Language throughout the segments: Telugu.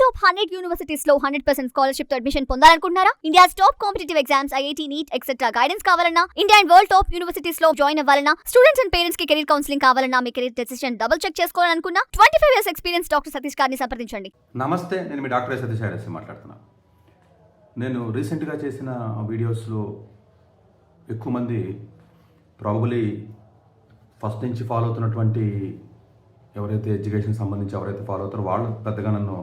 టాప్ 100 యూనివర్సిటీస్ లో 100% స్కాలర్షిప్ తో అడ్మిషన్ పొందాలనుకుంటున్నారా? India's top competitive exams, IIT, NEET etcetera guidance కావాలన్నా, India and world top universities లో జాయిన్ అవ్వాలన్నా, స్టూడెంట్స్ అండ్ పేరెంట్స్ కి కెరీర్ కౌన్సిలింగ్ కావాలన్నా, మీ కెరీర్ డెసిషన్ డబుల్ చెక్ చేసుకోవాలనుకున్నా 25 years ఎక్స్పీరియన్స్ డాక్టర్ సతీష్ గారిని సంప్రదించండి. నమస్తే, నేను మీ డాక్టర్ సతీష్ గారి మాట్లాడుతున్నాను. నేను రీసెంట్గా చేసిన వీడియోస్లో ఎక్కువ మంది ప్రాబబ్లీ ఫస్ట్ నుంచి ఫాలో అవుతున్నటువంటి ఎవరైతే ఎడ్యుకేషన్ సంబంధించి ఎవరైతే ఫాలో అవుతారో వాళ్ళు పెద్దగా నన్ను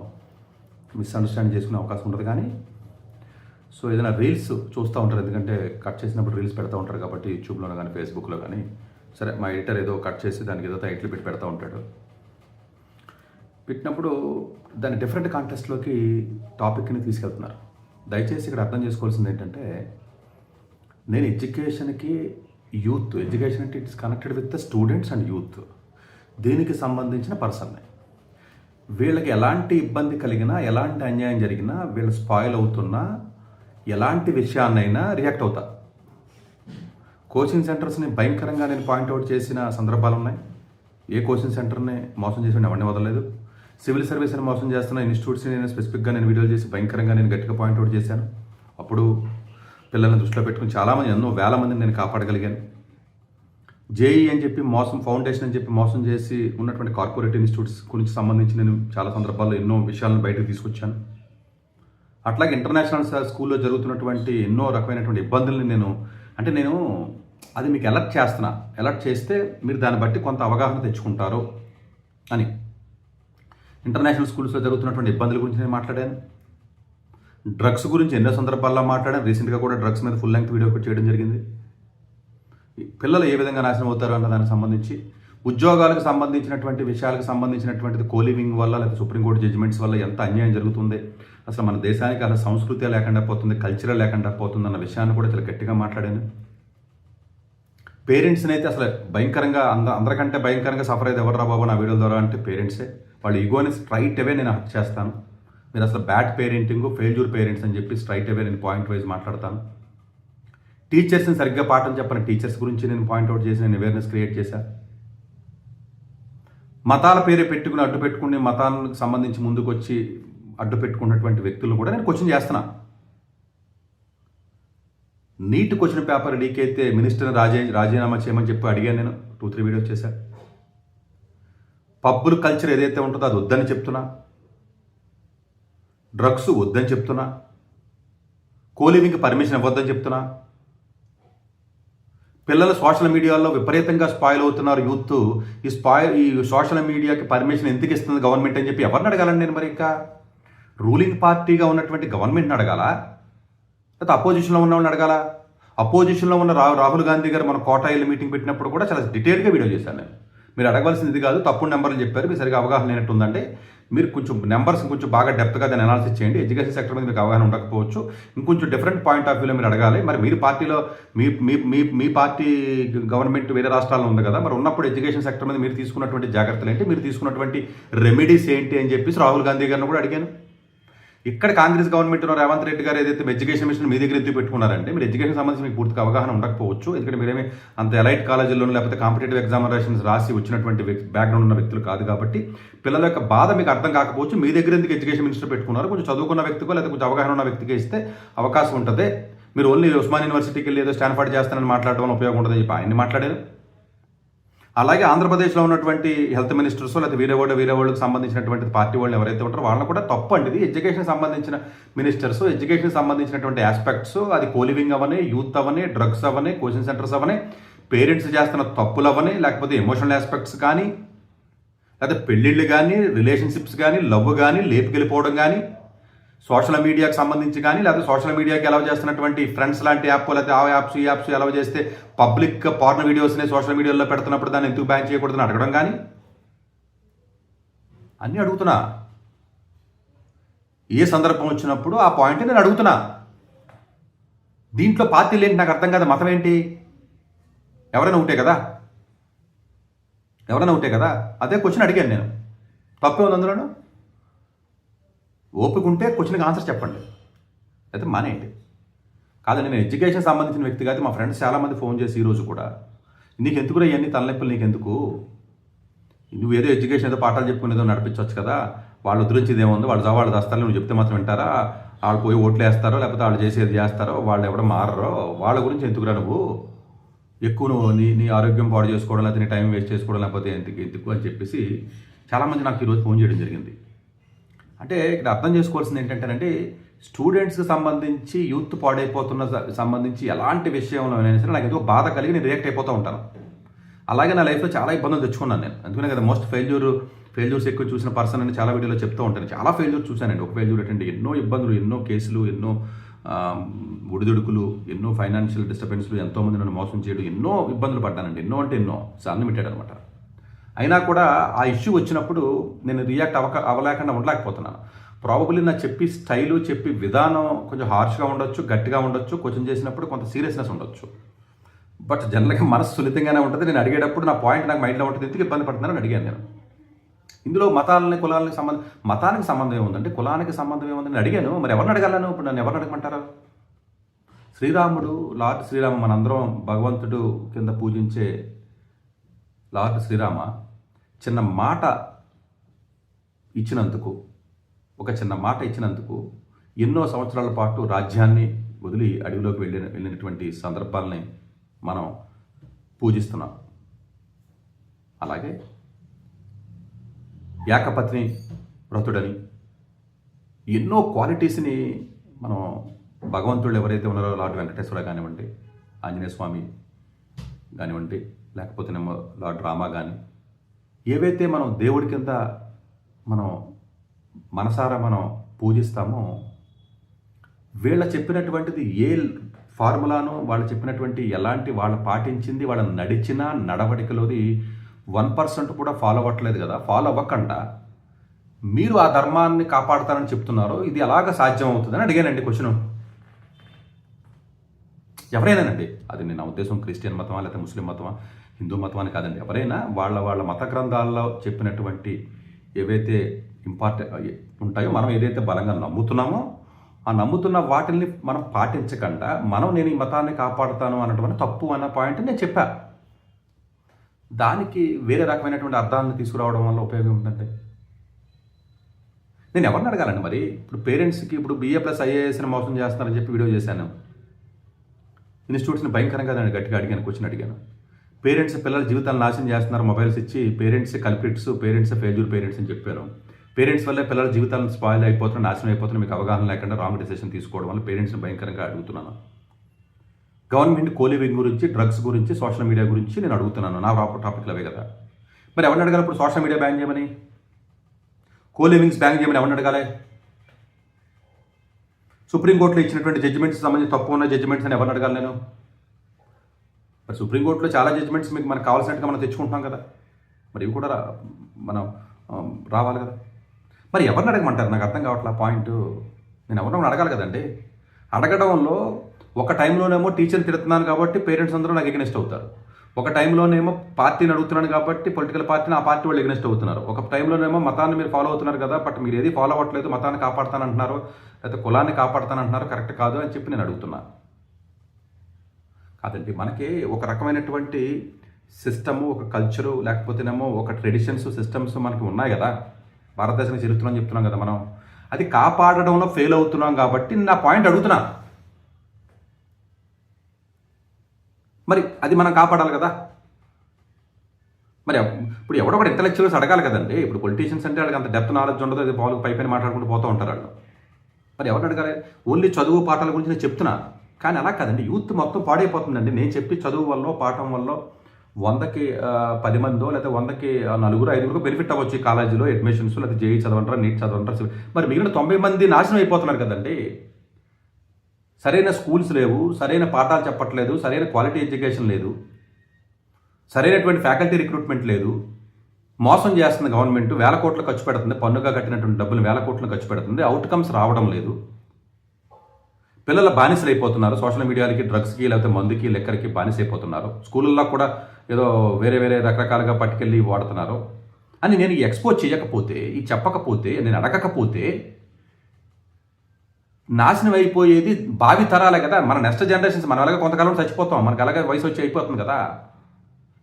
మిస్అండర్స్టాండ్ చేసుకునే అవకాశం ఉండదు. కానీ సో ఏదైనా రీల్స్ చూస్తూ ఉంటారు, ఎందుకంటే కట్ చేసినప్పుడు రీల్స్ పెడతా ఉంటారు కాబట్టి యూట్యూబ్లో కానీ ఫేస్బుక్లో కానీ. సరే, మా ఎడిటర్ ఏదో కట్ చేసి దానికి ఏదో టైటిల్ పెట్టి పెడతా ఉంటాడు. పెట్టినప్పుడు దాన్ని డిఫరెంట్ కాంటెస్ట్లోకి టాపిక్ని తీసుకెళ్తున్నారు. దయచేసి ఇక్కడ అర్థం చేసుకోవాల్సింది ఏంటంటే, నేను ఎడ్యుకేషన్కి ఎడ్యుకేషన్ అంటే it's connected with the students and youth. దీనికి సంబంధించిన పర్సన్ని వీళ్ళకి ఎలాంటి ఇబ్బంది కలిగినా, ఎలాంటి అన్యాయం జరిగినా, వీళ్ళు స్పాయిల్ అవుతున్నా, ఎలాంటి విషయాన్నైనా రియాక్ట్ అవుతా. కోచింగ్ సెంటర్స్ని భయంకరంగా నేను పాయింట్అవుట్ చేసిన సందర్భాలు ఉన్నాయి. ఏ కోచింగ్ సెంటర్ని మోసం చేసి ఎవరిని వదలలేదు. సివిల్ సర్వీస్ని మోసం చేస్తున్న ఇన్స్టిట్యూట్స్ని నేను స్పెసిఫిక్గా నేను వీడియోలు చేసి భయంకరంగా నేను గట్టిగా పాయింట్అవుట్ చేశాను. అప్పుడు పిల్లల్ని దృష్టిలో పెట్టుకుని చాలామంది, ఎన్నో వేల మందిని నేను కాపాడగలిగాను. జేఈ అని చెప్పి మోసం, ఫౌండేషన్ అని చెప్పి మోసం చేసి ఉన్నటువంటి కార్పొరేట్ ఇన్స్టిట్యూట్స్ గురించి సంబంధించి నేను చాలా సందర్భాల్లో ఎన్నో విషయాలను బయటకు తీసుకొచ్చాను. అట్లాగే ఇంటర్నేషనల్ స్కూల్లో జరుగుతున్నటువంటి ఎన్నో రకమైనటువంటి ఇబ్బందుల్ని నేను అది మీకు అలర్ట్ చేస్తున్నా. అలర్ట్ చేస్తే మీరు దాన్ని బట్టి కొంత అవగాహన తెచ్చుకుంటారు అని. ఇంటర్నేషనల్ స్కూల్స్లో జరుగుతున్నటువంటి ఇబ్బందుల గురించి నేను మాట్లాడాను. డ్రగ్స్ గురించి ఎన్నో సందర్భాల్లో మాట్లాడాను. రీసెంట్గా కూడా డ్రగ్స్ మీద ఫుల్ లెంగ్త్ వీడియో చేయడం జరిగింది. పిల్లలు ఏ విధంగా నాశనం అవుతారు అన్న దానికి సంబంధించి, ఉద్యోగాలకు సంబంధించినటువంటి విషయాలకు సంబంధించినటువంటిది కోలివింగ్ వల్ల లేదా సుప్రీంకోర్టు జడ్జిమెంట్స్ వల్ల ఎంత అన్యాయం జరుగుతుంది, అసలు మన దేశానికి అలా సంస్కృతి లేకుండా పోతుంది, కల్చరల్ లేకుండా పోతుంది అన్న విషయాన్ని కూడా చాలా గట్టిగా మాట్లాడాను. పేరెంట్స్ని అయితే అసలు భయంకరంగా అందరికంటే భయంకరంగా సఫర్ అయితే ఎవరు రా బాబు నా వీడియోల ద్వారా అంటే పేరెంట్సే. వాళ్ళ ఈగోని స్ట్రైట్ అవే నేను హక్ చేస్తాను. మీరు అసలు బ్యాడ్ పేరెంటింగ్, ఫెయిల్యూర్ పేరెంట్స్ అని చెప్పి స్ట్రైట్ అవే నేను పాయింట్ వైజ్ మాట్లాడతాను. టీచర్స్ని సరిగ్గా పాఠం చెప్పని టీచర్స్ గురించి నేను పాయింట్అవుట్ చేసి నేను అవేర్నెస్ క్రియేట్ చేశాను. మతాల పేరే పెట్టుకుని అడ్డు పెట్టుకుని మతానికి సంబంధించి ముందుకు వచ్చి అడ్డు పెట్టుకున్నటువంటి వ్యక్తులను కూడా నేను క్వశ్చన్ చేస్తున్నా. నీట్ క్వశ్చన్ పేపర్ లీక్ అయితే మినిస్టర్ని రాజీనామా చేయమని చెప్పి అడిగాను. నేను 2-3 వీడియోస్ చేశాను. పబ్బుల కల్చర్ ఏదైతే ఉంటుందో అది వద్దని చెప్తున్నా. డ్రగ్స్ వద్దని చెప్తున్నా. కోలివింగ్కి పర్మిషన్ ఇవ్వద్దని చెప్తున్నా. పిల్లలు సోషల్ మీడియాలో విపరీతంగా స్పాయిల్ అవుతున్నారు యూత్. ఈ సోషల్ మీడియాకి పర్మిషన్ ఎందుకు ఇస్తుంది గవర్నమెంట్ అని చెప్పి ఎవరిని అడగాలండి నేను? మరి ఇంకా రూలింగ్ పార్టీగా ఉన్నటువంటి గవర్నమెంట్ని అడగాలా, లేకపోతే అపోజిషన్లో ఉన్నవాళ్ళని అడగాలా? అపోజిషన్లో ఉన్న రాహుల్ గాంధీ గారు మన కోటాయిల్ మీటింగ్ పెట్టినప్పుడు కూడా చాలా డీటెయిల్గా వీడియో చేశాను నేను. మీరు అడగవలసింది ఇది కాదు, తప్పుడు నెంబర్లు చెప్పారు, మీరు సరిగా అవగాహన లేనట్టు ఉందంటే మీరు కొంచెం నెంబర్స్ కొంచెం బాగా డెప్త్గా దాన్ని అనాలిసిస్ చేయండి. ఎడ్యుకేషన్ సెక్టర్ మీద మీకు అవగాహన ఉండకపోవచ్చు, ఇంకొంచెం డిఫరెంట్ పాయింట్ ఆఫ్ వ్యూలో మీరు అడగాలి. మరి మీరు పార్టీలో మీ పార్టీ గవర్నమెంట్ వేరే రాష్ట్రాల్లో ఉంది కదా, మరి ఉన్నప్పుడు ఎడ్యుకేషన్ సెక్టర్ మీద మీరు తీసుకున్నటువంటి జాగ్రత్తలు ఏంటి, మీరు తీసుకున్నటువంటి రెమెడీస్ ఏంటి అని చెప్పేసి రాహుల్ గాంధీ గారిని కూడా అడిగాను. ఇక్కడ కాంగ్రెస్ గవర్నమెంట్ రేవంత్ రెడ్డి గారు ఏదైతే ఎడ్యుకేషన్ మిషన్ మీ దగ్గర ఎందుకు పెట్టుకున్నారంటే, మీరు ఎడ్యుకేషన్ సంబంధించి మీకు పూర్తిగా అవగాహన ఉండకపోవచ్చు. ఎందుకంటే మీరేమి అంత ఎలైట్ కాలేజీల్లో లేకపోతే కాంపిటేటివ్ ఎగ్జామినేషన్స్ రాసి వచ్చినటువంటి బ్యాక్గ్రౌండ్ ఉన్న వ్యక్తులు కాదు కాబట్టి పిల్లల యొక్క బాధ మీకు అర్థం కాకపోవచ్చు. మీ దగ్గర ఎందుకు ఎడ్యుకేషన్ మినిస్టర్ పెట్టుకున్నారు? కొంచెం చదువుకున్న వ్యక్తికో లేదా కొంచెం అవగాహన ఉన్న వ్యక్తికి ఇస్తే అవకాశం ఉంటుంది. మీరు ఓన్లీ ఉస్మాన్ యూనివర్సిటీకి వెళ్ళి ఏదో స్టాన్ఫర్డ్ చేస్తానని మాట్లాడడం వల్ల ఉపయోగం ఉంటుందని చెప్పి ఆయన్ని మాట్లాడారు. అలాగే ఆంధ్రప్రదేశ్లో ఉన్నటువంటి హెల్త్ మినిస్టర్స్ లేదా వేరే వాళ్ళకి సంబంధించినటువంటి పార్టీ వాళ్ళు ఎవరైతే ఉంటారో వాళ్ళని కూడా తప్పు అండి. ఇది ఎడ్యుకేషన్ సంబంధించిన మినిస్టర్స్, ఎడ్యుకేషన్ సంబంధించినటువంటి ఆస్పెక్ట్స్, అది కోలివింగ్ అవని, యూత్ అవని, డ్రగ్స్ అవని, కోచింగ్ సెంటర్స్ అవని, పేరెంట్స్ చేస్తున్న తప్పులు అవని, లేకపోతే ఎమోషనల్ ఆస్పెక్ట్స్ కానీ, లేకపోతే పెళ్ళిళ్ళు కానీ, రిలేషన్షిప్స్ కానీ, లవ్ కానీ, లేపుకెళ్ళిపోవడం కానీ, సోషల్ మీడియాకి సంబంధించి కానీ, లేకపోతే సోషల్ మీడియాకి అలౌ చేస్తున్నటువంటి ఫ్రెండ్స్ లాంటి యాప్, లేకపోతే ఆ యాప్స్ ఈ యాప్స్ అలౌ చేస్తే పబ్లిక్ పార్న్ వీడియోస్ని సోషల్ మీడియాలో పెడుతున్నప్పుడు దాన్ని ఎందుకు బ్యాన్ చేయకూడదని అడగడం కానీ అన్నీ అడుగుతున్నా. ఏ సందర్భం వచ్చినప్పుడు ఆ పాయింట్ నేను అడుగుతున్నా. దీంట్లో పార్టీలు ఏంటి నాకు అర్థం కాదు. మతం ఏంటి? ఎవరైనా ఉంటే కదా అదే క్వశ్చన్ అడిగాను నేను. తప్పే ఉంది అందులోనూ. ఓపిక ఉంటే క్వశ్చన్కి ఆన్సర్ చెప్పండి, అయితే మానేయండి. కాదండి, నేను ఎడ్యుకేషన్ సంబంధించిన వ్యక్తి కాదు. మా ఫ్రెండ్స్ చాలామంది ఫోన్ చేసి ఈరోజు కూడా, నీకెందుకు ఇవన్నీ తలనొప్పులు, నీకెందుకు నువ్వేదో ఎడ్యుకేషన్ ఏదో పాఠాలు చెప్పుకునేదో నడిపించవచ్చు కదా, వాళ్ళు ఉద్ధరించేది ఏముంది, వాళ్ళు వాళ్ళు దస్తాలు నువ్వు చెప్తే మాత్రం వింటారా, వాళ్ళు పోయి ఓట్లు వేస్తారో లేకపోతే వాళ్ళు చేసేది చేస్తారో, వాళ్ళు ఎవడో మారరో, వాళ్ళ గురించి ఎందుకురా నువ్వు ఎక్కువ నువ్వు నీ ఆరోగ్యం పాడు చేసుకోవడం లేకపోతే నీ టైం వేస్ట్ చేసుకోవడం లేకపోతే ఎందుకు అని చెప్పేసి చాలామంది నాకు ఈరోజు ఫోన్ చేయడం జరిగింది. అంటే ఇక్కడ అర్థం చేసుకోవాల్సింది ఏంటంటేనంటే స్టూడెంట్స్కి సంబంధించి యూత్ పాడైపోతున్న సంబంధించి ఎలాంటి విషయంలో అయినా సరే నాకు ఏదో బాధ కలిగి నేను రియాక్ట్ అయిపోతూ ఉంటాను. అలాగే నా లైఫ్లో చాలా ఇబ్బందులు తెచ్చుకున్నాను నేను. అందుకనే కదా మోస్ట్ ఫెయిల్యూర్స్ ఎక్కువ చూసిన పర్సన్ అని చాలా వీడియోలో చెప్తూ ఉంటాను. చాలా ఫెయిల్యూర్ చూశానండి. ఒక ఫెయిల్యూర్ ఏంటంటే ఎన్నో ఇబ్బందులు, ఎన్నో కేసులు, ఎన్నో ఒడిదుడుకులు, ఎన్నో ఫైనాన్షియల్ డిస్టర్బెన్స్లు, ఎంతోమంది నన్ను మోసం చేయడం, ఎన్నో ఇబ్బందులు పడ్డానండి. ఎన్నో అంటే ఎన్నో, అన్లిమిటెడ్ అనమాట. అయినా కూడా ఆ ఇష్యూ వచ్చినప్పుడు నేను రియాక్ట్ అవ్వలేకుండా ఉండలేకపోతున్నాను. ప్రాబబుల్లీ నా చెప్పి విధానం కొంచెం హార్ష్గా ఉండొచ్చు, గట్టిగా ఉండొచ్చు, కొంచెం చేసినప్పుడు కొంత సీరియస్నెస్ ఉండొచ్చు. బట్ జనరల్గా మనసు సున్నితంగానే ఉంటుంది. నేను అడిగేటప్పుడు నా పాయింట్ నాకు మైండ్లో ఉంటుంది, ఎందుకు ఇబ్బంది పడుతున్నానని అడిగాను నేను. ఇందులో మతానికి సంబంధం ఏముందంటే, కులానికి సంబంధం ఏముందని అడిగాను. మరి ఎవరిని అడగాలను? ఇప్పుడు నన్ను ఎవరిని అడగమంటారా? శ్రీరాముడు, లార్డ్ శ్రీరామ, మనందరం భగవంతుడు కింద పూజించే లార్డ్ శ్రీరామ చిన్న మాట ఇచ్చినందుకు ఎన్నో సంవత్సరాల పాటు రాజ్యాన్ని వదిలి అడవిలోకి వెళ్ళినటువంటి సందర్భాలని మనం పూజిస్తున్నాం. అలాగే ఏకపత్ని వ్రతుడని ఎన్నో క్వాలిటీస్ని మనం భగవంతుడు ఎవరైతే ఉన్నారో లార్డ్ వెంకటేశ్వర కానివ్వండి, ఆంజనేయ స్వామి కానివ్వండి, లేకపోతేనేమో లార్డ్ రామ కానీ, ఏవైతే మనం దేవుడి కింద మనం మనసారా మనం పూజిస్తామో వీళ్ళ చెప్పినటువంటిది ఏ ఫార్ములాను, వాళ్ళు చెప్పినటువంటి ఎలాంటి వాళ్ళు పాటించింది, వాళ్ళ నడిచిన నడవడికలోది 1% కూడా ఫాలో అవ్వట్లేదు కదా. ఫాలో అవ్వకుండా మీరు ఆ ధర్మాన్ని కాపాడుతారని చెప్తున్నారు, ఇది ఎలాగ సాధ్యం అవుతుందని అడిగానండి క్వశ్చను. ఎవరైనానండి, అది నేను నా ఉద్దేశం క్రిస్టియన్ మతమా లేకపోతే ముస్లిం మతమా హిందూ మతం అని కాదండి. ఎవరైనా వాళ్ళ మత గ్రంథాల్లో చెప్పినటువంటి ఏవైతే ఇంపార్టెంట్ ఉంటాయో, మనం ఏదైతే బలంగా నమ్ముతున్నామో ఆ నమ్ముతున్న వాటిని మనం పాటించకుండా నేను ఈ మతాన్ని కాపాడుతాను అన్నటువంటి తప్పు అన్న పాయింట్ నేను చెప్పా. దానికి వేరే రకమైనటువంటి అర్థాలను తీసుకురావడం వల్ల ఉపయోగం ఉందంటే నేను ఎవరిని అడగాలండి? మరి ఇప్పుడు పేరెంట్స్కి ఇప్పుడు BA+ IASని మోసం చేస్తున్నారని చెప్పి వీడియో చేశాను. ఇన్స్టిట్యూట్స్ని భయంకరంగా దాన్ని గట్టిగా అడిగాను. పేరెంట్స్ పిల్లల జీవితాలను నాశనం చేస్తున్నారు మొబైల్స్ ఇచ్చి, parents culprits, parents failure parents అని చెప్పారు. పేరెంట్స్ వల్లే పిల్లల జీవితాలను స్పాయిల్ అయిపోతున్నారు, నాశనం అయిపోతున్నారు, మీకు అవగాహన లేకుండా రాంగ్ డెసిషన్ తీసుకోవడం వల్ల పేరెంట్స్ని భయంకరంగా అడుగుతున్నాను. గవర్నమెంట్ కోలివింగ్ గురించి, డ్రగ్స్ గురించి, సోషల్ మీడియా గురించి నేను అడుగుతున్నాను. నా టాపిక్లు అవే కదా. మరి ఎవరిని అడగాలి ఇప్పుడు? సోషల్ మీడియా బ్యాన్ చేయమని, కోలివింగ్స్ బ్యాన్ చేయమని ఎవరిని అడగాలి? సుప్రీంకోర్టులో ఇచ్చినటువంటి జడ్జిమెంట్స్ సంబంధించి తప్పు ఉన్న జడ్జిమెంట్స్ అని ఎవరిని అడగాలి నేను? మరి సుప్రీంకోర్టులో చాలా జడ్జిమెంట్స్ మనకు కావాల్సినట్టుగా మనం తెచ్చుకుంటున్నాం కదా, మరి ఇవి కూడా మనం రావాలి కదా. మరి ఎవరిని అడగమంటారు? నాకు అర్థం కావట్లే పాయింట్. నేను ఎవరిని అడగాలి కదండి. అడగడంలో ఒక టైంలోనేమో టీచర్ని తిడుతున్నాను కాబట్టి పేరెంట్స్ అందరూ నాకు ఎగనెస్ట్ అవుతారు, ఒక టైంలోనేమో పార్టీని అడుగుతున్నాను కాబట్టి పొలిటికల్ పార్టీని ఆ పార్టీ వాళ్ళు ఎగనెస్ట్ అవుతున్నారు, ఒక టైంలోనేమో మతాన్ని మీరు ఫాలో అవుతున్నారు కదా, బట్ మీరు ఏది ఫాలో అవ్వట్లేదు, మతాన్ని కాపాడుతానంటున్నారు లేకపోతే కులాన్ని కాపాడుతానంటున్నారు, కరెక్ట్ కాదు అని చెప్పి నేను అడుగుతున్నాను. కాదండి, మనకి ఒక రకమైనటువంటి సిస్టము, ఒక కల్చరు, లేకపోతేనేమో ఒక ట్రెడిషన్స్, సిస్టమ్స్ మనకి ఉన్నాయి కదా, భారతదేశానికి చరిత్ర అని చెప్తున్నాం కదా మనం. అది కాపాడడంలో ఫెయిల్ అవుతున్నాం కాబట్టి నా పాయింట్ అడుగుతున్నా. మరి అది మనం కాపాడాలి కదా. మరి ఇప్పుడు ఎవడో ఒకటి ఇంటలెక్చువల్స్ అడగాలి కదండి. ఇప్పుడు పొలిటీషియన్స్ అంటే వాళ్ళకి అంత డెప్త్ నాలెడ్జ్ ఉండదు, అది పాలు పైపైన మాట్లాడుకుంటూ పోతూ ఉంటారు వాళ్ళు. మరి ఎవరు అడగాలి? ఓన్లీ చదువు పాఠాల గురించి నేను చెప్తున్నా, కానీ అలా కాదండి. యూత్ మొత్తం పాడైపోతుందండి. నేను చెప్పి చదువు వల్ల, పాఠం వల్ల 100కి 10 మందో లేకపోతే 100కి 4-5 బెనిఫిట్ అవ్వచ్చు. కాలేజీలో అడ్మిషన్స్, లేకపోతే JEE చదవంటారా, నీట్ చదవంటారా. మరి మిగిలిన 90 మంది నాశనం అయిపోతున్నారు కదండి. సరైన స్కూల్స్ లేవు, సరైన పాఠాలు చెప్పట్లేదు, సరైన క్వాలిటీ ఎడ్యుకేషన్ లేదు, సరైనటువంటి ఫ్యాకల్టీ రిక్రూట్మెంట్ లేదు, మోసం చేస్తుంది గవర్నమెంట్, వేల కోట్లు ఖర్చు పెడుతుంది, పన్నుగా కట్టినటువంటి డబ్బులు వేల కోట్లు ఖర్చు పెడుతుంది, అవుట్కమ్స్ రావడం లేదు, పిల్లల బానిసలు అయిపోతున్నారు, సోషల్ మీడియాలకి, డ్రగ్స్కి, లేకపోతే మందుకి, లెక్కర్కి బానిస అయిపోతున్నారు, స్కూళ్ళల్లో కూడా ఏదో వేరే రకరకాలుగా పట్టుకెళ్ళి వాడుతున్నారు అని నేను ఎక్స్పోజ్ చేయకపోతే, ఈ చెప్పకపోతే, నేను అడగకపోతే నాశనం అయిపోయేది భావి తరాలే కదా. మన నెక్స్ట్ జనరేషన్స్, మనం అలాగే కొంతకాలం చచ్చిపోతాం, మనకు అలాగే వయసు వచ్చి అయిపోతుంది కదా.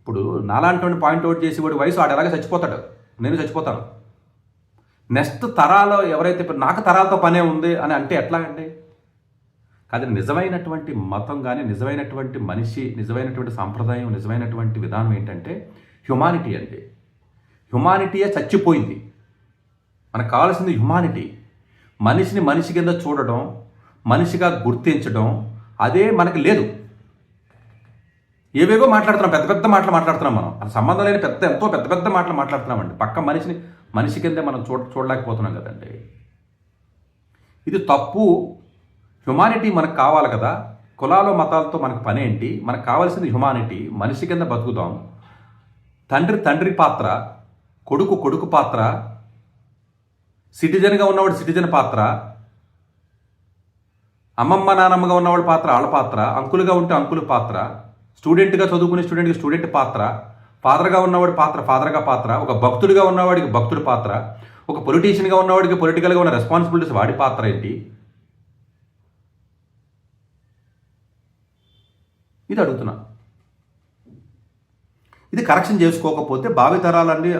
ఇప్పుడు నాలాంటి పాయింట్అవుట్ చేసి వాడి వయసు వాడు ఎలాగే చచ్చిపోతాడు, నేను చచ్చిపోతాను. నెక్స్ట్ తరాలు ఎవరైతే ఇప్పుడు నాకు తరాలతో పనే ఉంది అని అంటే ఎట్లా అండి? కాదు, నిజమైనటువంటి మతం కానీ, నిజమైనటువంటి మనిషి, నిజమైనటువంటి సాంప్రదాయం, నిజమైనటువంటి విధానం ఏంటంటే హ్యుమానిటీ అండి. హ్యుమానిటీయే చచ్చిపోయింది. మనకు కావాల్సింది హ్యుమానిటీ. మనిషిని మనిషి కింద చూడడం, మనిషిగా గుర్తించడం, అదే మనకి లేదు. ఏవేవో మాట్లాడుతున్నాం, పెద్ద పెద్ద మాటలు మాట్లాడుతున్నాం మనం. అది సంబంధం లేని ఎంతో పెద్ద పెద్ద మాటలు మాట్లాడుతున్నామండి. పక్క మనిషిని మనిషి కిందే మనం చూడలేకపోతున్నాం కదండి. ఇది తప్పు. హ్యుమానిటీ మనకు కావాలి కదా. కులాలు మతాలతో మనకు పని ఏంటి? మనకు కావాల్సింది హ్యుమానిటీ. మనిషి కింద బతుకుదాం. తండ్రి పాత్ర, కొడుకు పాత్ర, సిటిజన్గా ఉన్నవాడు సిటిజన్ పాత్ర, అమ్మమ్మ నానమ్మగా ఉన్నవాడి పాత్ర వాళ్ళ పాత్ర, అంకులుగా ఉంటే అంకుల పాత్ర, స్టూడెంట్గా చదువుకునే స్టూడెంట్కి స్టూడెంట్ పాత్ర, ఫాదర్గా ఉన్నవాడి పాత్ర ఫాదర్గా పాత్ర, ఒక భక్తుడిగా ఉన్నవాడికి భక్తుడి పాత్ర, ఒక పొలిటీషియన్గా ఉన్నవాడికి పొలిటికల్గా ఉన్న రెస్పాన్సిబిలిటీస్ వాడి పాత్ర ఏంటి? ఇది అడుగుతున్నా. ఇది కరెక్షన్ చేసుకోకపోతే భావితరాలన్నీ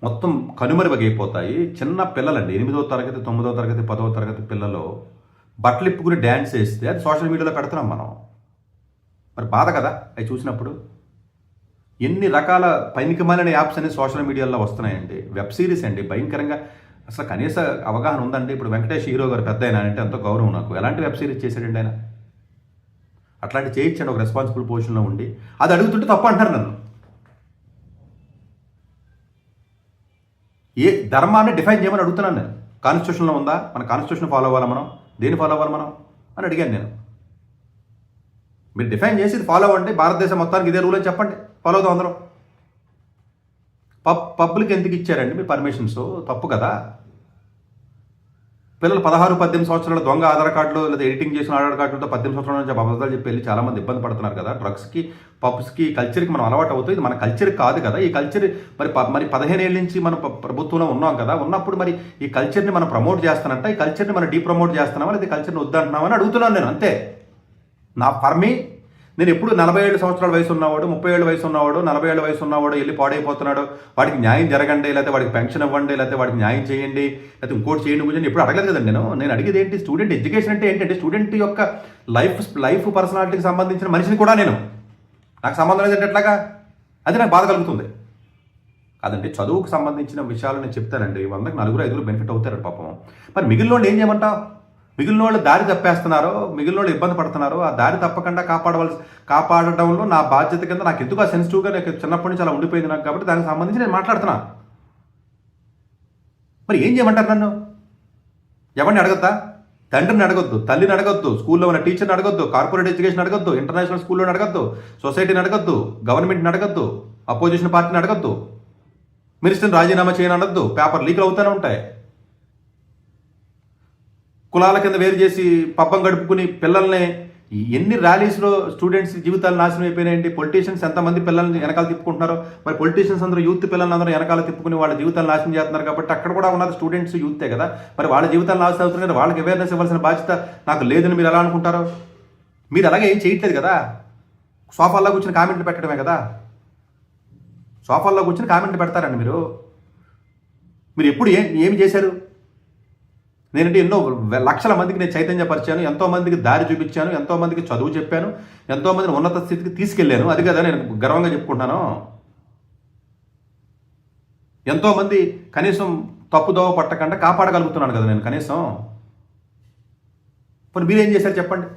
మొత్తం కనుమరుగైపోతాయి. చిన్న పిల్లలండి, 8వ తరగతి 9వ తరగతి 10వ తరగతి పిల్లలు బట్టలు ఇప్పుకుని డ్యాన్స్ వేస్తే అది సోషల్ మీడియాలో పెడుతున్నాం మనం. మరి బాధ కదా అవి చూసినప్పుడు. ఎన్ని రకాల పైనికిమాలిన యాప్స్ అనేది సోషల్ మీడియాలో వస్తున్నాయండి. వెబ్ సిరీస్ అండి, భయంకరంగా. అసలు కనీస అవగాహన ఉందండి? ఇప్పుడు వెంకటేష్ హీరో గారు పెద్ద ఆయన అంటే ఎంతో గౌరవం నాకు. ఎలాంటి వెబ్ సిరీస్ చేశాడండి ఆయన? అట్లాంటి చేయించండి ఒక రెస్పాన్సిబుల్ పొజిషన్లో ఉండి. అది అడుగుతుంటే తప్పు అంటారు నన్ను. ఏ ధర్మాన్ని డిఫైన్ చేయమని అడుగుతున్నాను నేను. కాన్స్టిట్యూషన్లో ఉందా? మన కాన్స్టిట్యూషన్ ఫాలో అవ్వాలి మనం? దేన్ని ఫాలో అవ్వాలి మనం అని అడిగాను నేను. మీరు డిఫైన్ చేసి ఇది ఫాలో అవ్వండి, భారతదేశం మొత్తానికి ఇదే రూల్ అని చెప్పండి, ఫాలో అవుతాం అందరం. పబ్లిక్ ఎందుకు ఇచ్చారండి మీ పర్మిషన్స్? తప్పు కదా. పిల్లలు 16-18 సంవత్సరాల దొంగ ఆధార్ కార్డులు లేదా ఎడిటింగ్ చేసిన ఆధార్ కార్డులతో 18 సంవత్సరాల నుంచి అబద్ధాలు చెప్పి వెళ్ళి చాలామంది ఇబ్బంది పడుతున్నారు కదా. డ్రగ్స్కి, పబ్స్కి, కల్చర్కి మనం అలవాటు అవుతుంది. ఇది మన కల్చర్ కాదు కదా. ఈ కల్చర్ మరి 15 ఏళ్ళ నుంచి మనం ప్రభుత్వంలో ఉన్నాం కదా. ఉన్నప్పుడు మరి ఈ కల్చర్ని మనం ప్రమోట్ చేస్తానంట, ఈ కల్చర్ని మనం డీప్రమోట్ చేస్తున్నామా లేదా కల్చర్ని వద్దంటున్నామా అని అడుగుతున్నాను నేను. అంతే. నా ఫర్మీ నేను ఎప్పుడు 47 సంవత్సరాల వయసు ఉన్నవాడు, 30 ఏళ్ళ వయసు ఉన్నవాడు, 40 ఏళ్ళ వయసు ఉన్నవాడు వెళ్ళి పాడైపోతున్నాడు, వాడికి న్యాయం జరగండి, లేకపోతే వాడికి పెన్షన్ ఇవ్వండి, లేకపోతే వాడికి న్యాయం చేయండి, లేకపోతే ఇంకోటి చేయండి గురించి ఎప్పుడు అడగలేదు కదండి నేను అడిగేది ఏంటి? స్టూడెంట్ ఎడ్యుకేషన్ అంటే ఏంటంటే స్టూడెంట్ యొక్క లైఫ్ పర్సనాలిటీకి సంబంధించిన మనిషిని కూడా నాకు సంబంధం లేదంటే ఎట్లాగా? అది నాకు బాధ కలుగుతుంది. కాదండి, చదువుకు సంబంధించిన విషయాలు నేను చెప్తానండి. 100కి 4-5 బెనిఫిట్ అవుతారు పాపం. మరి మిగిలిన వాళ్ళు ఏం చేయమంటావు? మిగిలిన వాళ్ళు దారి తప్పేస్తున్నారో, మిగిలిన వాళ్ళు ఇబ్బంది పడుతున్నారో, ఆ దారి తప్పకుండా కాపాడడంలో నా బాధ్యత కింద నాకు ఎందుకు ఆ సెన్సిటివ్గా నాకు చిన్నప్పటి నుంచి అలా ఉండిపోయింది నాకు. కాబట్టి దానికి సంబంధించి నేను మాట్లాడుతున్నా. మరి ఏం చేయమంటారు నన్ను? ఎవరిని అడగద్దా? తండ్రిని అడగొద్దు, తల్లిని అడగొద్దు, స్కూల్లో ఉన్న టీచర్ని అడగొద్దు, కార్పొరేట్ ఎడ్యుకేషన్ అడగొద్దు, ఇంటర్నేషనల్ స్కూల్లో అడగొద్దు, సొసైటీని అడగొద్దు, గవర్నమెంట్ని అడగొద్దు, అపోజిషన్ పార్టీని అడగొద్దు, మినిస్టర్ని రాజీనామా చేయని అనొద్దు. పేపర్ లీక్లు అవుతూనే ఉంటాయి. కులాల కింద వేరు చేసి పబ్బం గడుపుకుని పిల్లల్ని ఎన్ని ర్యాలీస్లో స్టూడెంట్స్ జీవితాలు నాశనం అయిపోయినాయండి. పొలిటీషియన్స్ ఎంతమంది పిల్లల్ని వెనకాల తిప్పుకుంటున్నారు. మరి పొలిటీషియన్స్ అందరూ యూత్ పిల్లల్ని అందరూ వెనకాల తిప్పుకుని వాళ్ళ జీవితాలు నాశనం చేస్తున్నారు. కాబట్టి అక్కడ కూడా ఉన్నది స్టూడెంట్స్, యూతే కదా. మరి వాళ్ళ జీవితాలు నాశనం అవుతుంది కదా. వాళ్ళకి అవేర్నెస్ ఇవ్వాల్సిన బాధ్యత నాకు లేదని మీరు ఎలా అనుకుంటారు? మీరు అలాగే ఏం చేయట్లేదు కదా. సోఫాల్లో కూర్చొని కామెంట్లు పెట్టడమే కదా. సోఫాల్లో కూర్చొని కామెంట్లు పెడతారండి మీరు ఎప్పుడు ఏమి చేశారు? నేనంటే ఎన్నో లక్షల మందికి నేను చైతన్యపరిచాను, ఎంతోమందికి దారి చూపించాను, ఎంతోమందికి చదువు చెప్పాను, ఎంతోమందిని ఉన్నత స్థితికి తీసుకెళ్ళాను. అది కదా నేను గర్వంగా చెప్పుకుంటాను. ఎంతోమంది కనీసం తప్పుదోవ పట్టకుండా కాపాడగలుగుతున్నాను కదా నేను కనీసం. మరి మీరేం చేశారు చెప్పండి?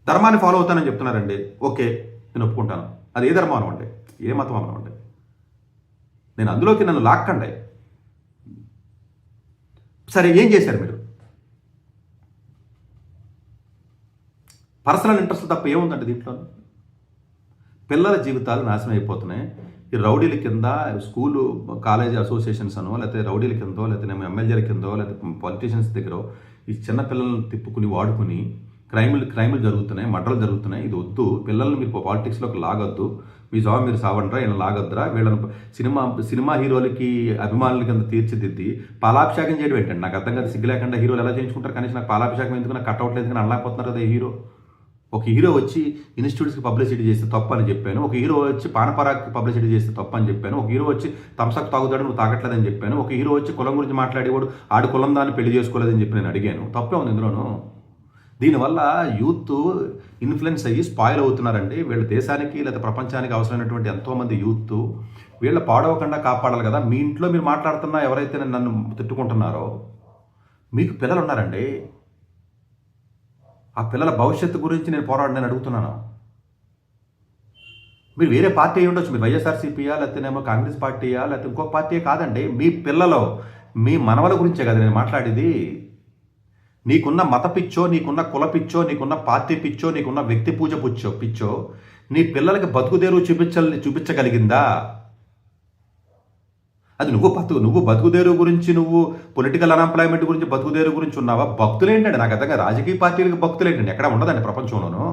ధర్మాన్ని ఫాలో అవుతానని చెప్తున్నారండి. ఓకే, నేను ఒప్పుకుంటాను. అది ఏ ధర్మం అనవండి, ఏ మతం అనవండి. నేను అందులోకి నన్ను లాక్కండి. సరే, ఏం చేశారు మీరు? పర్సనల్ ఇంట్రెస్ట్ తప్ప ఏముందండి దీంట్లో? పిల్లల జీవితాలు నాశనం అయిపోతున్నాయి. ఈ రౌడీల కింద స్కూలు కాలేజీ అసోసియేషన్స్ అనో, లేకపోతే రౌడీల కిందో, లేకపోతే ఎమ్మెల్యేల కిందో, లేకపోతే పొలిటీషియన్స్ దగ్గర ఈ చిన్న పిల్లలను తిప్పుకుని వాడుకుని క్రైములు జరుగుతున్నాయి, మర్డర్లు జరుగుతున్నాయి. ఇది వద్దు. పిల్లల్ని మీరు పాలిటిక్స్లోకి లాగొద్దు. మీ జాబ్ మీరు సావండ్రా, వీళ్ళని లాగొద్దురా. వీళ్ళని సినిమా హీరోలకి అభిమానుల కింద తీర్చిదిద్ది పాలాభిషేకం చేయడం ఏంటండి? నాకు అర్థం కాదు. సిగ్గు లేకుండా హీరోలు ఎలా చేయించుకుంటారు? కనీసం నాకు పాలాభిషేకం ఎందుకు, నాకు కట్అవుట్ లేదు కానీ అనలేకపోతున్నారు కదా హీరో. ఒక హీరో వచ్చి ఇన్స్టిట్యూట్స్కి పబ్లిసిటీ చేస్తే తప్పు అని చెప్పాను, ఒక హీరో వచ్చి పానపరాకి పబ్లిసిటీ చేస్తే తప్పు అని చెప్పాను, ఒక హీరో వచ్చి థమ్సప్ తాగుతాడు నువ్వు తాగట్లేదని చెప్పాను, ఒక హీరో వచ్చి కులం గురించి మాట్లాడేవాడు ఆడు కులం దాన్ని పెళ్లి చేసుకోలేదని చెప్పి నేను అడిగాను. తప్పే ఉంది ఇందులోనూ. దీనివల్ల యూత్ ఇన్ఫ్లుయెన్స్ అయ్యి స్పాయిల్ అవుతున్నారండి. వీళ్ళ దేశానికి లేదా ప్రపంచానికి అవసరమైనటువంటి ఎంతోమంది యూత్ వీళ్ళ పాడవకుండా కాపాడాలి కదా. మీ ఇంట్లో మీరు మాట్లాడుతున్నా ఎవరైతే నన్ను తిట్టుకుంటున్నారో మీకు పిల్లలు ఉన్నారండి. ఆ పిల్లల భవిష్యత్తు గురించి నేను పోరాడని అడుగుతున్నాను. మీరు వేరే పార్టీ అయి ఉండొచ్చు, మీరు వైఎస్ఆర్సీపీయా లేకపోతేనేమో కాంగ్రెస్ పార్టీయా లేకపోతే ఇంకొక పార్టీ కాదండి. మీ పిల్లలు మీ మనవల గురించే కదా నేను మాట్లాడేది. నీకున్న మత పిచ్చో, నీకున్న కుల పిచ్చో, నీకున్న పార్టీ పిచ్చో, నీకున్న వ్యక్తి పూజ పిచ్చో నీ పిల్లలకి బతుకుదేరు చూపించగలిగిందా? అది నువ్వు బతుకుదేరు గురించి, నువ్వు పొలిటికల్ అన్ఎంప్లాయ్మెంట్ గురించి, బతుకుదేరు గురించి ఉన్నావా? భక్తులేంటండి నాకు అర్థంగా. రాజకీయ పార్టీలకు భక్తులేంటండి? ఎక్కడ ఉండదండి ప్రపంచంలోనూ.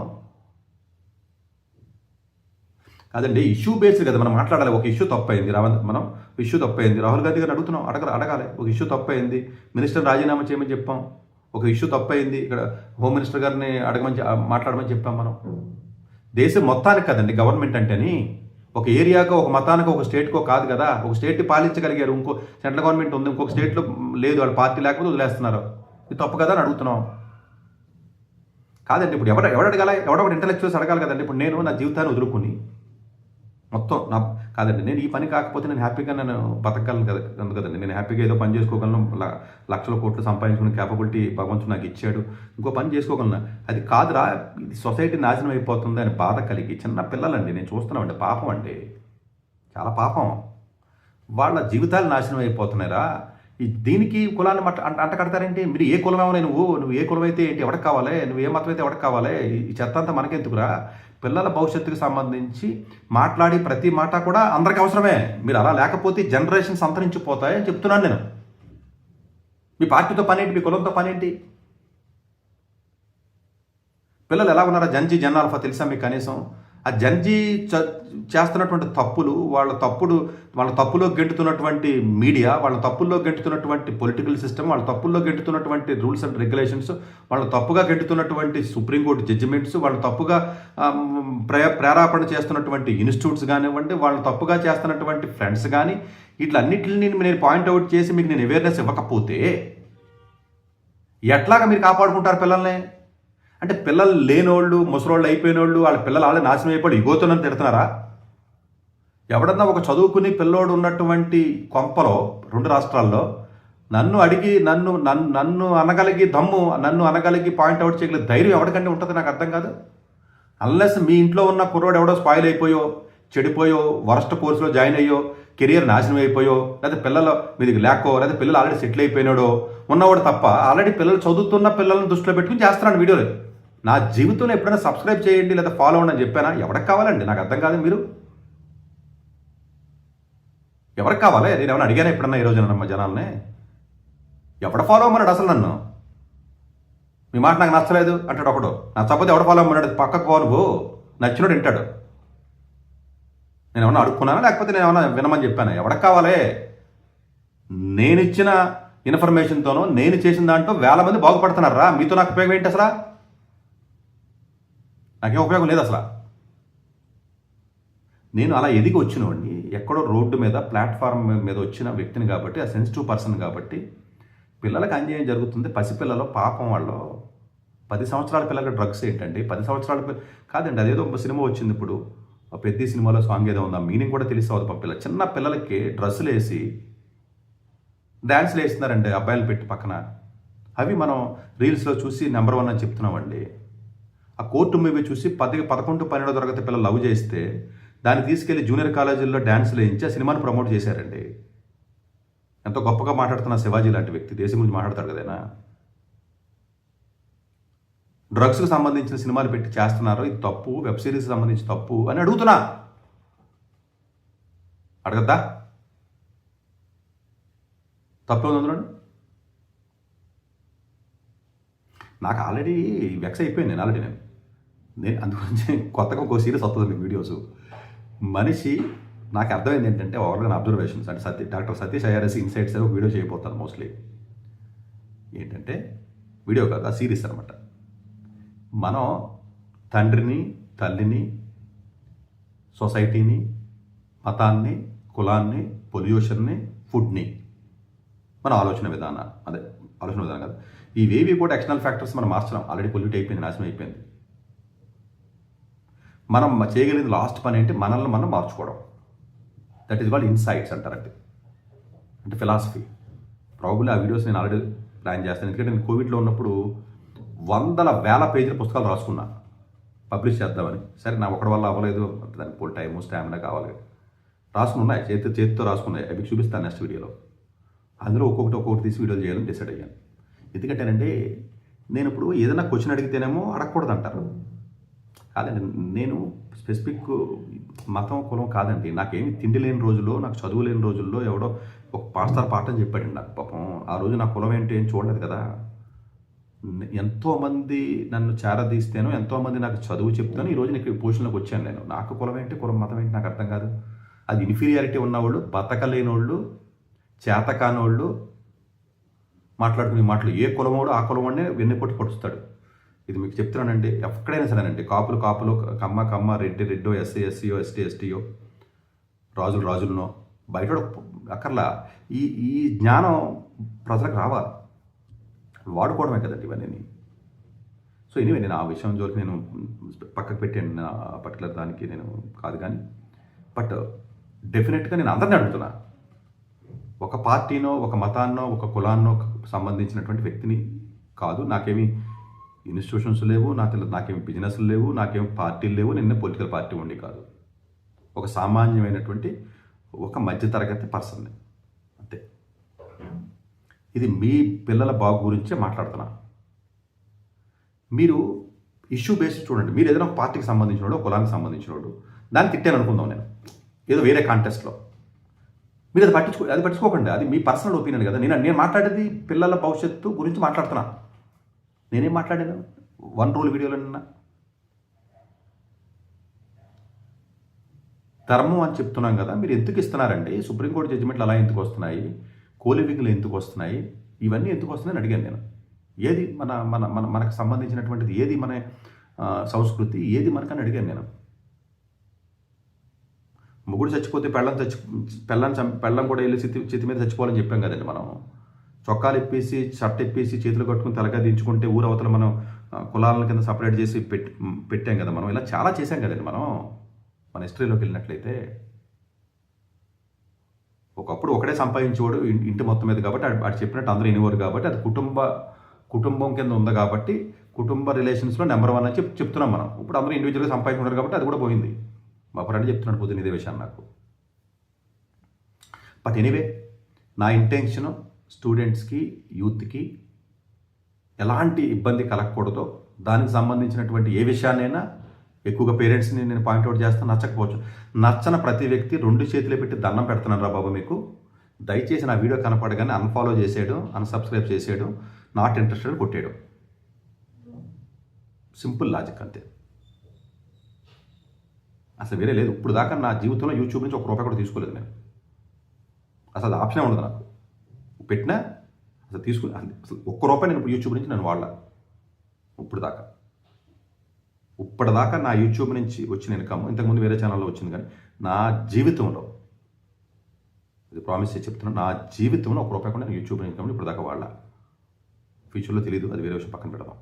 కాదండి, ఇష్యూ బేస్డ్ కదా మనం మాట్లాడాలి. ఒక ఇష్యూ తప్పైంది, మనం ఇష్యూ తప్పైంది, రాహుల్ గాంధీ గారిని అడుగుతున్నాం, అడగాలి. ఒక ఇష్యూ తప్పైంది, మినిస్టర్ రాజీనామా చేయమని చెప్పాం. ఒక ఇష్యూ తప్పైంది, ఇక్కడ హోమ్ మినిస్టర్ గారిని మాట్లాడమని చెప్పాం. మనం దేశం మొత్తానికి కదండి గవర్నమెంట్ అంటేని. ఒక ఏరియాకో, ఒక మతానికో, ఒక స్టేట్కో కాదు కదా. ఒక స్టేట్ని పాలించగలిగారు, ఇంకో సెంట్రల్ గవర్నమెంట్ ఉంది, ఇంకొక స్టేట్లో లేదు, వాళ్ళ పార్టీ లేకపోతే వదిలేస్తున్నారు. ఇది తప్పు కదా అని అడుగుతున్నాం. కాదండి, ఇప్పుడు ఎవడు అడగాలి? ఎవడొకటి ఇంటలెక్చువల్స్ అడగాలి కదండి. ఇప్పుడు నేను నా జీవితాన్ని వదులుకుని మొత్తం కాదండి, నేను ఈ పని కాకపోతే నేను హ్యాపీగా నేను బతకగలను కదండి. నేను హ్యాపీగా ఏదో పని చేసుకోగలను, లక్షల కోట్లు సంపాదించుకునే క్యాపబిలిటీ భగవంతుడు నాకు ఇచ్చాడు, ఇంకో పని చేసుకోగలను. అది కాదురా, ఇది సొసైటీ నాశనం అయిపోతుంది అని బాధ కలిగి చిన్న పిల్లలండి నేను చూస్తున్నామండి. పాపం అండి, చాలా పాపం. వాళ్ళ జీవితాలు నాశనం అయిపోతున్నాయిరా. దీనికి కులాన్ని అంట కడతారేంటి? మీరు ఏ కులమేమో, నువ్వు ఏ కులం అయితే ఏంటి, ఎవరికి కావాలి? నువ్వు ఏ మతం అయితే ఎవరికి కావాలి? ఈ చెత్త అంతా మనకెందుకురా? పిల్లల భవిష్యత్తుకు సంబంధించి మాట్లాడి ప్రతి మాట కూడా అందరికీ అవసరమే. మీరు అలా లేకపోతే జనరేషన్స్ అంతరించిపోతాయని చెప్తున్నాను నేను. మీ పార్టీతో పనేంటి, మీ కులంతో పనేంటి? పిల్లలు ఎలా ఉన్నారా? జన్ ఆల్ఫా తెలుసా మీకు కనీసం? ఆ జన్జీ చేస్తున్నటువంటి తప్పులు, వాళ్ళ తప్పులో గెంటుతున్నటువంటి మీడియా, వాళ్ళ తప్పుల్లో గెంటుతున్నటువంటి పొలిటికల్ సిస్టమ్, వాళ్ళ తప్పుల్లో గెంటుతున్నటువంటి రూల్స్ అండ్ రెగ్యులేషన్స్, వాళ్ళ తప్పుగా గెంటుతున్నటువంటి సుప్రీంకోర్టు జడ్జిమెంట్స్, వాళ్ళ తప్పుగా ప్రేరేపణ చేస్తున్నటువంటి ఇన్స్టిట్యూట్స్ కానివ్వండి, వాళ్ళు తప్పుగా చేస్తున్నటువంటి ఫ్రెండ్స్ కానీ, వీటిలన్నింటిని నేను పాయింట్అవుట్ చేసి మీకు నేను అవేర్నెస్ ఇవ్వకపోతే ఎట్లాగా మీరు కాపాడుకుంటారు పిల్లల్ని? అంటే పిల్లలు లేనోళ్ళు, ముసలోళ్ళు అయిపోయినోళ్ళు, వాళ్ళ పిల్లలు వాళ్ళే నాశనం అయిపోయి ఇగోతోనని తిడుతున్నారా? ఎవడన్నా ఒక చదువుకుని పిల్లోడు ఉన్నటువంటి కొంపలో 2 రాష్ట్రాల్లో నన్ను అడిగి నన్ను అనగలిగి దమ్ము, నన్ను అనగలిగి పాయింట్అవుట్ చేయగలిగే ధైర్యం ఎవరికంటే ఉంటుంది నాకు అర్థం కాదు. అన్లెస్ మీ ఇంట్లో ఉన్న కుర్రోడు ఎవడో స్పాయిల్ అయిపోయో, చెడిపోయో, వరస్ట్ కోర్సులో జాయిన్ అయ్యో, కెరియర్ నాశనం అయిపోయో, లేదా పిల్లలు మీదికి లేకో, లేదా పిల్లలు ఆల్రెడీ సెటిల్ అయిపోయినాడో ఉన్నవాడు తప్ప, ఆల్రెడీ పిల్లలు చదువుతున్న పిల్లలను దృష్టిలో పెట్టుకుని చేస్తున్నాను వీడియోలు. నా జీవితంలో ఎప్పుడైనా సబ్స్క్రైబ్ చేయండి లేదా ఫాలో అవ్వండి అని చెప్పానా? ఎవరికి కావాలండి? నాకు అర్థం కాదు. మీరు ఎవరికి కావాలి? నేను ఏమైనా అడిగాను ఎప్పుడన్నా ఈరోజు నమ్మ జనాల్ని? ఎవడ ఫాలో అమ్మన్నాడు అసలు నన్ను? మీ మాట నాకు నచ్చలేదు అంటాడు ఒకడు, నచ్చకపోతే ఎవడ ఫాలో అమ్మన్నాడు? పక్కకు నువ్వు నచ్చినోడు వింటాడు. నేను ఏమన్నా అడుక్కున్నానా లేకపోతే నేను ఏమన్నా వినమని చెప్పాను? ఎవరికి కావాలి? నేను ఇచ్చిన ఇన్ఫర్మేషన్తోనో నేను చేసిన దాంట్లో 1000 మంది బాగుపడుతున్నారా? మీతో నాకు ఉపయోగం ఏంటి అసలు? నాకేం ఉపయోగం లేదు అసలు. నేను అలా ఎదిగి వచ్చినవాడిని, ఎక్కడో రోడ్డు మీద ప్లాట్ఫామ్ మీద వచ్చిన వ్యక్తిని కాబట్టి, ఆ సెన్సిటివ్ పర్సన్ కాబట్టి పిల్లలకు అన్యాయం జరుగుతుంది. పసిపిల్లలు పాపం, వాళ్ళు 10 సంవత్సరాల పిల్లలకి డ్రగ్స్ ఏంటండి? 10 సంవత్సరాల కాదండి, అదేదో ఒక సినిమా వచ్చింది ఇప్పుడు, పెద్ద సినిమాలో సాంగ్ ఏదో ఉంది, ఆ మీనింగ్ కూడా తెలిసి అవుతుంది. చిన్న పిల్లలకి డ్రెస్సులు వేసి డ్యాన్స్లు వేస్తున్నారండి అబ్బాయిలు పెట్టి పక్కన. అవి మనం రీల్స్లో చూసి నెంబర్ 1 అని చెప్తున్నామండి. ఆ కోర్టు మూవీ చూసి 10, 11, 12 తరగతి పిల్లలు లవ్ చేస్తే దాన్ని తీసుకెళ్లి జూనియర్ కాలేజీల్లో డ్యాన్స్లు వేయించి ఆ సినిమాని ప్రమోట్ చేశారండి. ఎంతో గొప్పగా మాట్లాడుతున్న శివాజీ లాంటి వ్యక్తి దేశం గురించి మాట్లాడతాడు కదైనా. డ్రగ్స్కి సంబంధించిన సినిమాలు పెట్టి చేస్తున్నారు, ఇది తప్పు, వెబ్ సిరీస్కి సంబంధించి తప్పు అని అడుగుతున్నా. అడగద్దా? తప్పే ఉంది అందులో. నాకు ఆల్రెడీ వెక్స్ అయిపోయింది. నేను అందుగురించి కొత్తగా ఒక సీరియస్ వస్తుంది మీకు వీడియోస్. మనిషి నాకు అర్థమైంది ఏంటంటే ఓవర్గా అబ్జర్వేషన్స్ అంటే డాక్టర్ సతీష్ ఐఆర్ఎస్ ఇన్సైట్స్ ఒక వీడియో చేయబోతాను మోస్ట్లీ. ఏంటంటే వీడియో కాదు, ఆ సిరీస్ అనమాట. మనం తండ్రిని, తల్లిని, సొసైటీని, మతాన్ని, కులాన్ని, పొల్యూషన్ని, ఫుడ్ని మన ఆలోచన విధానం కాదు. ఇవేవి కూడా ఎక్స్టర్నల్ ఫ్యాక్టర్స్ మనం మార్చడం. ఆల్రెడీ పొల్యూట్ అయిపోయింది, నాశనం అయిపోయింది. మనం చేయగలిగిన లాస్ట్ పని ఏంటి? మనల్ని మనం మార్చుకోవడం. దట్ ఈస్ కాల్డ్ ఇన్సైట్స్ అంటారంటే, అంటే ఫిలాసఫీ. ప్రాబబ్లీ ఆ వీడియోస్ నేను ఆల్రెడీ ప్లాన్ చేస్తాను. ఎందుకంటే నేను కోవిడ్లో ఉన్నప్పుడు వందల వేల పేజీల పుస్తకాలు రాసుకున్నా పబ్లిష్ చేద్దామని. సరే నా ఒకటి వల్ల అవ్వలేదు, దానికి ఫుల్ టైము స్టామినా కావాలి. రాసుకున్నాయి, చేతితో రాసుకున్నాయి. అవి చూపిస్తాను నెక్స్ట్ వీడియోలో. అందులో ఒక్కొక్కటి తీసి వీడియోలు చేయాలని డిసైడ్ అయ్యాను. ఎందుకంటేనండి, నేను ఇప్పుడు ఏదైనా క్వశ్చన్ అడిగితేనేమో అడగకూడదు అంటారు. కాదండి, నేను స్పెసిఫిక్ మతం కులం కాదండి. నాకేమి తిండి లేని రోజుల్లో, నాకు చదువు లేని రోజుల్లో ఎవడో ఒక పాస్టర్ పాఠం చెప్పాడండి నాకు. పాపం ఆ రోజు నా కులం ఏంటి ఏం చూడలేదు కదా. ఎంతోమంది నన్ను చేరదీస్తేనో, ఎంతోమంది నాకు చదువు చెప్తాను ఈరోజు నేను పొజిషన్లోకి వచ్చాను. నేను నాకు కులం ఏంటి, కులం మతం ఏంటి నాకు అర్థం కాదు. అది ఇన్ఫీరియారిటీ ఉన్నవాళ్ళు, బతకలేనోళ్ళు, చేతకానోళ్ళు మాట్లాడుకునే మాటలు. ఏ కులమోడు ఆ కులమోడే వెన్నెకొట్టి పడుస్తాడు. ఇది మీకు చెప్తున్నానండి. ఎక్కడైనా సరేనండి, కాపులు, కమ్మ, రెడ్డో, ఎస్సీయో, ఎస్టీయో, రాజులనో, బయట అక్కర్లా. ఈ జ్ఞానం ప్రజలకు రావాలి, వాడుకోవడమే కదండి ఇవన్నీ. సో ఎనీవే, నేను ఆ విషయం జోలికి నేను పక్కకు పెట్టాను. నా పర్టికులర్ దానికి నేను కాదు, కానీ బట్ డెఫినెట్గా నేను అందరినీ అడుగుతున్నా. ఒక పార్టీనో, ఒక మతాన్నో, ఒక కులాన్నో సంబంధించినటువంటి వ్యక్తిని కాదు. నాకేమి ఇన్స్టిట్యూషన్స్ లేవు, నాకేమి బిజినెస్లు లేవు, నాకేమి పార్టీలు లేవు, నిన్న పొలిటికల్ పార్టీ ఉండి కాదు. ఒక సామాన్యమైనటువంటి ఒక మధ్యతరగతి పర్సన్ని అంతే. ఇది మీ పిల్లల బాగు గురించే మాట్లాడుతున్నా. మీరు ఇష్యూ బేస్డ్ చూడండి. మీరు ఏదైనా ఒక పార్టీకి సంబంధించినోడు, ఒక కులానికి సంబంధించినోడు, దాన్ని తిట్టాను అనుకుందాం నేను ఏదో వేరే కాంటెస్ట్లో. మీరు అది పట్టించుకోకండి. అది మీ పర్సనల్ ఒపీనియన్ కదా. నేను మాట్లాడేది పిల్లల భవిష్యత్తు గురించి మాట్లాడుతున్నా. నేనేం మాట్లాడాను 1 రూల్ వీడియోలో నిన్న? ధర్మం అని చెప్తున్నాం కదా. మీరు ఎందుకు ఇస్తున్నారండి? సుప్రీంకోర్టు జడ్జిమెంట్లు అలా ఎందుకు వస్తున్నాయి? కోలివింగ్లు ఎందుకు వస్తున్నాయి? ఇవన్నీ ఎందుకు వస్తున్నాయని అడిగాను నేను. ఏది మనకు సంబంధించినటువంటిది, ఏది మన సంస్కృతి, ఏది మనకని అడిగాను నేను. మొగుడు చచ్చిపోతే పెళ్ళం కూడా వెళ్ళి చితి మీద చచ్చిపోవాలని చెప్పాం కదండి మనం. చొక్కాలు ఇప్పేసి, షర్ట్ ఇప్పేసి, చేతులు కట్టుకుని తలగా దించుకుంటే ఊరవతల మనం కులాల కింద సపరేట్ చేసి పెట్టాం కదా మనం. ఇలా చాలా చేశాం కదండి మనం మన హిస్టరీలోకి వెళ్ళినట్లయితే. ఒకప్పుడు ఒకటే సంపాదించేవాడు ఇంటి మొత్తం మీద కాబట్టి వాడు చెప్పినట్టు అందరూ వినేవారు కాబట్టి, అది కుటుంబం కింద ఉంది కాబట్టి కుటుంబ రిలేషన్స్లో నెంబర్ 1 అని చెప్తున్నాం మనం. ఇప్పుడు అందరూ ఇండివిజువల్గా సంపాదించుకున్నారు కాబట్టి అది కూడా పోయింది. మా ఫ్రెండ్ చెప్తున్నాడు పొద్దున్న ఇదే విషయాన్ని నాకు. బట్ ఎనీవే, నా ఇంటెన్షను స్టూడెంట్స్కి, యూత్కి ఎలాంటి ఇబ్బంది కలగకూడదో, దానికి సంబంధించినటువంటి ఏ విషయాన్నైనా ఎక్కువగా పేరెంట్స్ని నేను పాయింట్అవుట్ చేస్తాను. నచ్చకపోవచ్చు, నచ్చన ప్రతి వ్యక్తి 2 చేతులు పెట్టి దండం పెడుతున్నాను రా బాబు మీకు. దయచేసి నా వీడియో కనపడగానే అన్ఫాలో చేసేయడం, అన్సబ్స్క్రైబ్ చేసేయడం, నాట్ ఇంట్రెస్టెడ్ కొట్టేయడం. సింపుల్ లాజిక్ అంతే, అసలు వేరే లేదు. ఇప్పుడు దాకా నా జీవితంలో యూట్యూబ్ నుంచి ₹1 కూడా తీసుకోలేదు నేను. అసలు ఆప్షనే ఉండదు నాకు. పెట్టినా అసలు తీసుకుని అసలు ₹1 నేను ఇప్పుడు యూట్యూబ్ నుంచి నేను వాడలా. ఇప్పటిదాకా నా యూట్యూబ్ నుంచి వచ్చిన ఇన్కమ్, ఇంతకుముందు వేరే ఛానల్లో వచ్చింది, కానీ నా జీవితంలో, ఇది ప్రామిస్ చేసి చెప్తున్నాను, నా జీవితంలో ₹1 కూడా నేను యూట్యూబ్ ఇన్కమ్ ఇప్పటిదాకా వాడలా. ఫ్యూచర్లో తెలియదు, అది వేరే విషయం పక్కన పెడదాం.